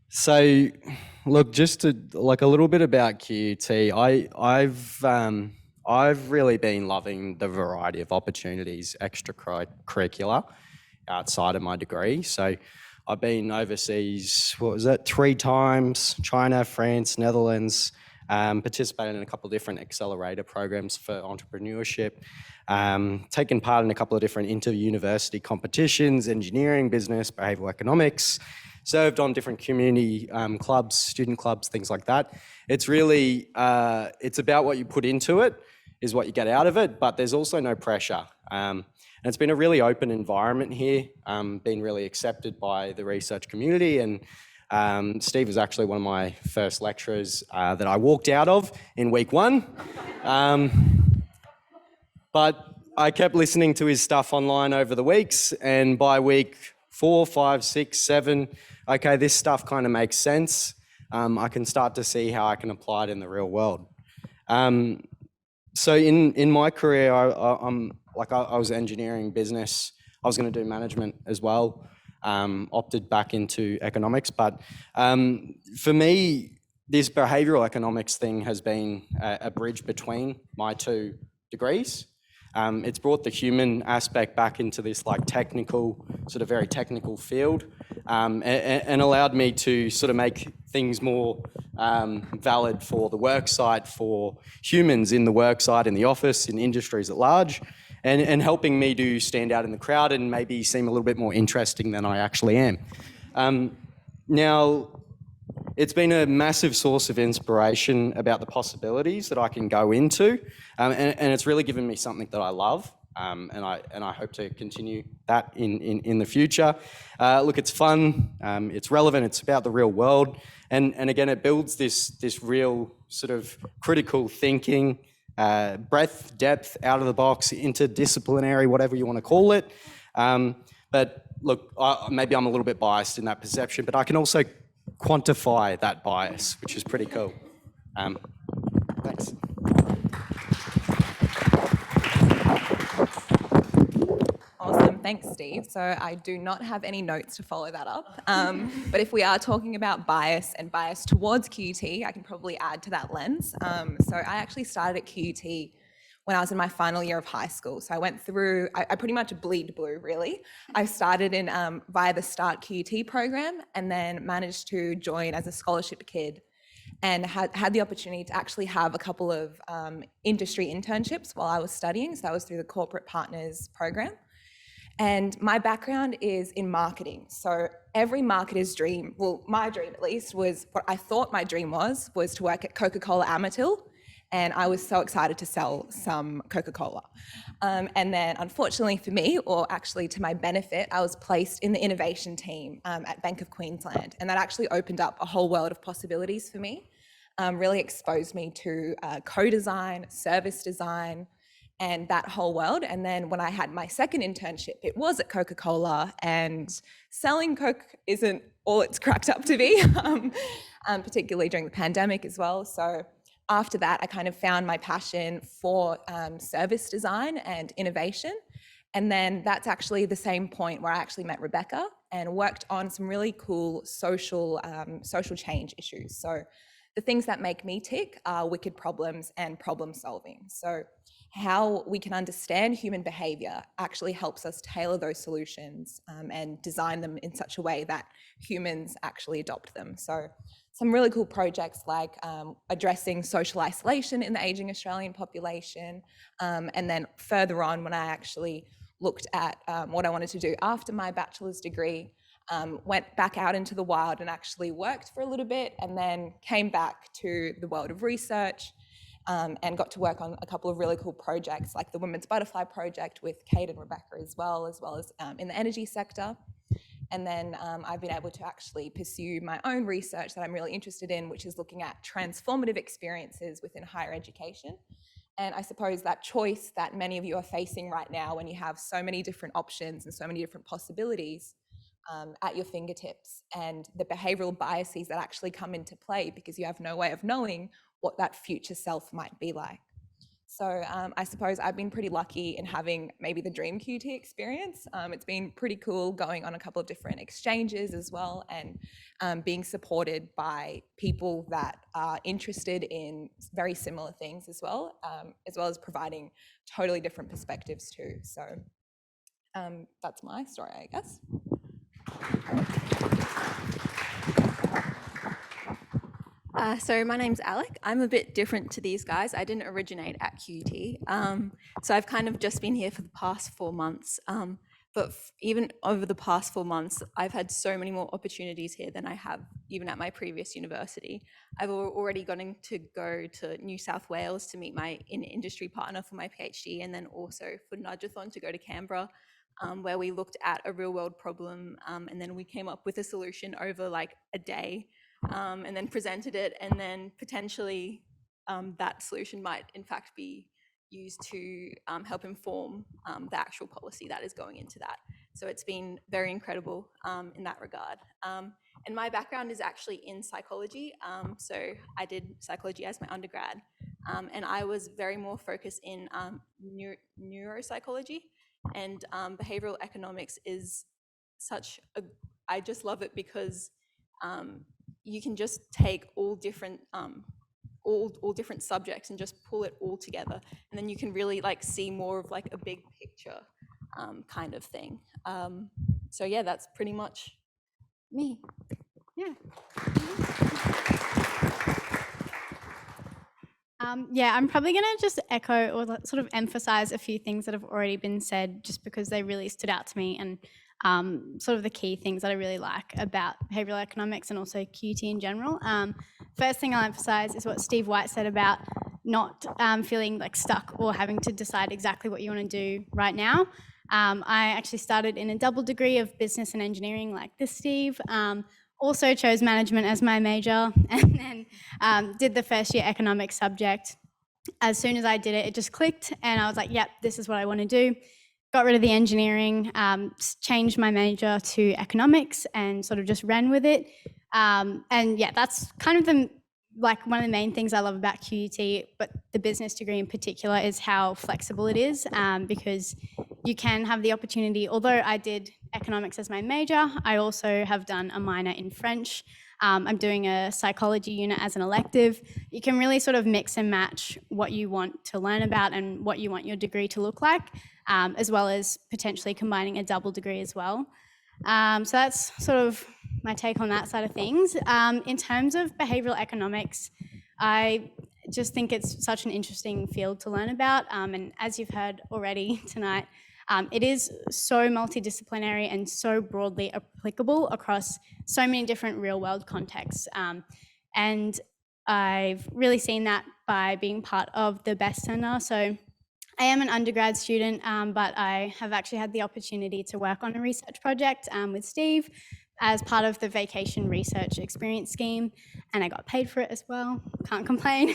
So, look, just to like a little bit about QUT. I've really been loving the variety of opportunities extracurricular outside of my degree. So, I've been overseas. What was that? 3 times: China, France, Netherlands. Participated in a couple of different accelerator programs for entrepreneurship. Taken part in a couple of different inter-university competitions: engineering, business, behavioural economics. Served on different community clubs, student clubs, things like that. It's really, it's about what you put into it is what you get out of it, but there's also no pressure. And it's been a really open environment here, been really accepted by the research community. And Steve was actually one of my first lecturers that I walked out of in week 1. But I kept listening to his stuff online over the weeks, and by week 4, 5, 6, 7, okay, this stuff kind of makes sense. I can start to see how I can apply it in the real world. So in my career, I was engineering business. I was going to do management as well. Opted back into economics, but for me, this behavioural economics thing has been a bridge between my 2 degrees. It's brought the human aspect back into this like technical, sort of very technical field, and allowed me to sort of make things more valid for the work site, for humans in the work site, in the office, in industries at large, and helping me to stand out in the crowd and maybe seem a little bit more interesting than I actually am. Now, it's been a massive source of inspiration about the possibilities that I can go into, and it's really given me something that I love, and I hope to continue that in the future. Look, it's fun, it's relevant, it's about the real world, and again, it builds this real sort of critical thinking, breadth, depth, out of the box, interdisciplinary, whatever you want to call it. But look, maybe I'm a little bit biased in that perception, but I can also quantify that bias, which is pretty cool. Thanks. Awesome, thanks, Steve. So I do not have any notes to follow that up. But if we are talking about bias and bias towards QUT, I can probably add to that lens. So I actually started at QUT when I was in my final year of high school. So I went through, I pretty much bleed blue, really. I started in via the Start QUT program, and then managed to join as a scholarship kid, and had the opportunity to actually have a couple of industry internships while I was studying. So that was through the Corporate Partners program. And my background is in marketing. So every marketer's dream, well, my dream at least, was what I thought my dream was to work at Coca-Cola Amatil. And I was so excited to sell some Coca-Cola. And then unfortunately for me, or actually to my benefit, I was placed in the innovation team at Bank of Queensland. And that actually opened up a whole world of possibilities for me, really exposed me to co-design, service design, and that whole world. And then when I had my second internship, it was at Coca-Cola, and selling Coke isn't all it's cracked up to be, particularly during the pandemic as well. So after that, I kind of found my passion for service design and innovation. And then that's actually the same point where I actually met Rebecca and worked on some really cool social change issues. So the things that make me tick are wicked problems and problem solving. So how we can understand human behavior actually helps us tailor those solutions and design them in such a way that humans actually adopt them. So some really cool projects like addressing social isolation in the aging Australian population. And then further on, when I actually looked at what I wanted to do after my bachelor's degree, went back out into the wild and actually worked for a little bit, and then came back to the world of research and got to work on a couple of really cool projects like the Women's Butterfly Project with Kate and Rebecca as well as in the energy sector. And then I've been able to actually pursue my own research that I'm really interested in, which is looking at transformative experiences within higher education. And I suppose that choice that many of you are facing right now, when you have so many different options and so many different possibilities at your fingertips, and the behavioural biases that actually come into play because you have no way of knowing what that future self might be like. So I suppose I've been pretty lucky in having maybe the dream QT experience. It's been pretty cool going on a couple of different exchanges as well, and being supported by people that are interested in very similar things as well as providing totally different perspectives too. So that's my story, I guess. So my name's Alec. I'm a bit different to these guys. I didn't originate at QT. So I've kind of just been here for the past 4 months. But even over the past 4 months, I've had so many more opportunities here than I have even at my previous university. I've already gotten to go to New South Wales to meet my in-industry partner for my PhD, and then also for Nudgeathon to go to Canberra, where we looked at a real-world problem, and then we came up with a solution over like a day. And then presented it, and then potentially that solution might in fact be used to help inform the actual policy that is going into that. So it's been very incredible in that regard. And my background is actually in psychology. So I did psychology as my undergrad, and I was very more focused in neuropsychology, and behavioral economics is such a, I just love it because you can just take all different subjects and just pull it all together, and then you can really like see more of like a big picture kind of thing. So yeah, that's pretty much me. Yeah. Yeah, I'm probably going to just echo or sort of emphasize a few things that have already been said, just because they really stood out to me, and sort of the key things that I really like about behavioural economics and also QT in general. First thing I'll emphasize is what Steve White said about not feeling like stuck or having to decide exactly what you want to do right now. I actually started in a double degree of business and engineering like this, Steve. Also chose management as my major, and then did the first year economics subject. As soon as I did it, it just clicked, and I was like, yep, this is what I want to do. Got rid of the engineering, changed my major to economics, and sort of just ran with it. And yeah, that's kind of one of the main things I love about QUT, but the business degree in particular, is how flexible it is, because you can have the opportunity. Although I did economics as my major, I also have done a minor in French. I'm doing a psychology unit as an elective. You can really sort of mix and match what you want to learn about and what you want your degree to look like, as well as potentially combining a double degree as well. So that's sort of my take on that side of things. In terms of behavioural economics, I just think it's such an interesting field to learn about. And as you've heard already tonight, it is so multidisciplinary and so broadly applicable across so many different real-world contexts. And I've really seen that by being part of the BEST Centre. So I am an undergrad student, but I have actually had the opportunity to work on a research project with Steve as part of the Vacation Research Experience Scheme, and I got paid for it as well, can't complain.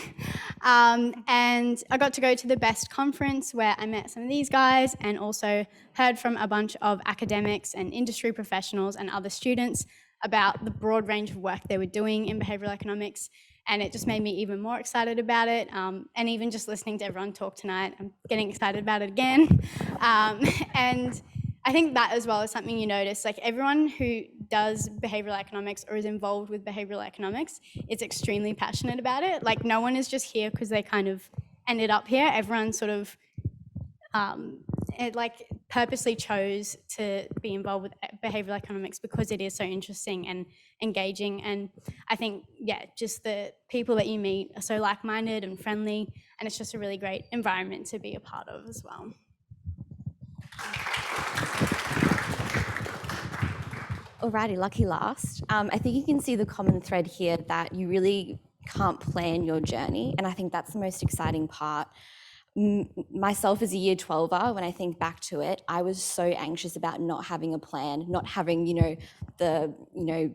And I got to go to the BEST conference where I met some of these guys and also heard from a bunch of academics and industry professionals and other students about the broad range of work they were doing in behavioural economics, and it just made me even more excited about it. And even just listening to everyone talk tonight, I'm getting excited about it again. And I think that as well is something you notice, like everyone who does behavioural economics or is involved with behavioural economics is extremely passionate about it. Like no one is just here because they kind of ended up here. Everyone sort of purposely chose to be involved with behavioural economics because it is so interesting and engaging. And I think, yeah, just the people that you meet are so like-minded and friendly, and it's just a really great environment to be a part of as well. Alrighty, lucky last. I think you can see the common thread here that you really can't plan your journey, and I think that's the most exciting part. Myself as a year 12er, when I think back to it, I was so anxious about not having a plan, not having, the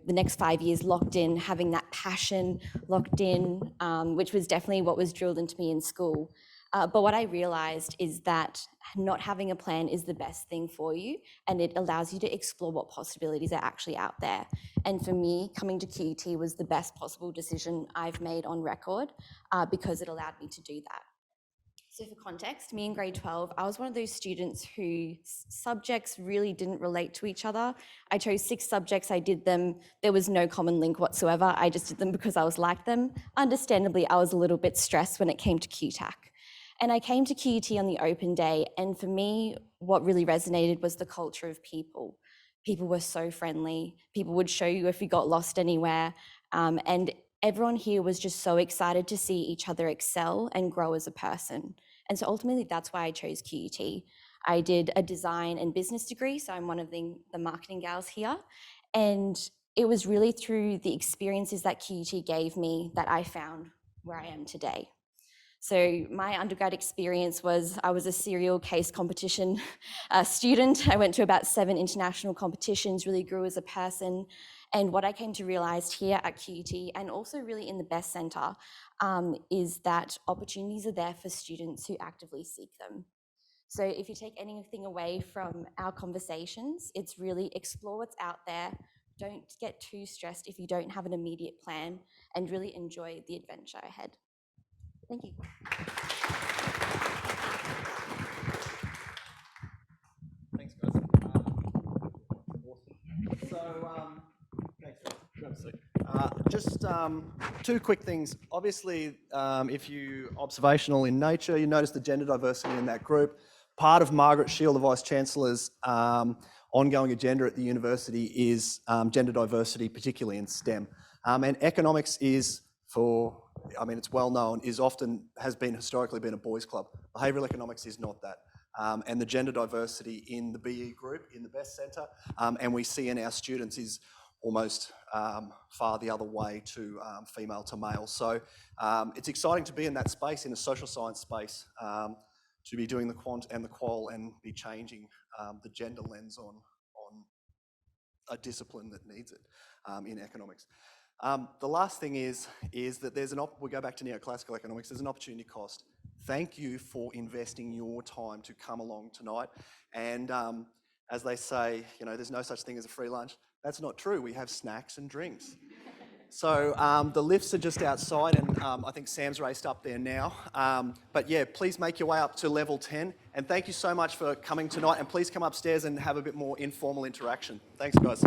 next 5 years locked in, having that passion locked in, which was definitely what was drilled into me in school. But what I realized is that not having a plan is the best thing for you, and it allows you to explore what possibilities are actually out there. And for me, coming to QUT was the best possible decision I've made on record, because it allowed me to do that. So for context, me in grade 12, I was one of those students who subjects really didn't relate to each other. I chose 6 subjects, I did them. There was no common link whatsoever. I just did them because I was like them. Understandably, I was a little bit stressed when it came to QTAC. And I came to QUT on the open day, and for me, what really resonated was the culture of people. People were so friendly. People would show you if you got lost anywhere. And everyone here was just so excited to see each other excel and grow as a person. And so ultimately, that's why I chose QUT. I did a design and business degree, so I'm one of the marketing gals here. And it was really through the experiences that QUT gave me that I found where I am today. So my undergrad experience was, I was a serial case competition student. I went to about 7 international competitions, really grew as a person. And what I came to realize here at QUT, and also really in the Best Centre, is that opportunities are there for students who actively seek them. So if you take anything away from our conversations, it's really explore what's out there. Don't get too stressed if you don't have an immediate plan, and really enjoy the adventure ahead. Thank you. Thanks, guys. Awesome. So, just 2 quick things. Obviously, if you observational in nature, you notice the gender diversity in that group. Part of Margaret Shield, the Vice-Chancellor's ongoing agenda at the university is gender diversity, particularly in STEM. And economics is, it's well known, has historically been a boys' club. Behavioural economics is not that. And the gender diversity in the BE group, in the Best Centre, and we see in our students is almost far the other way to female to male. So it's exciting to be in that space, in a social science space, to be doing the quant and the qual and be changing the gender lens on a discipline that needs it in economics. The last thing is that we go back to neoclassical economics, there's an opportunity cost. Thank you for investing your time to come along tonight. And as they say, there's no such thing as a free lunch. That's not true. We have snacks and drinks. So the lifts are just outside, and I think Sam's raced up there now. But yeah, please make your way up to level 10. And thank you so much for coming tonight. And please come upstairs and have a bit more informal interaction. Thanks, guys.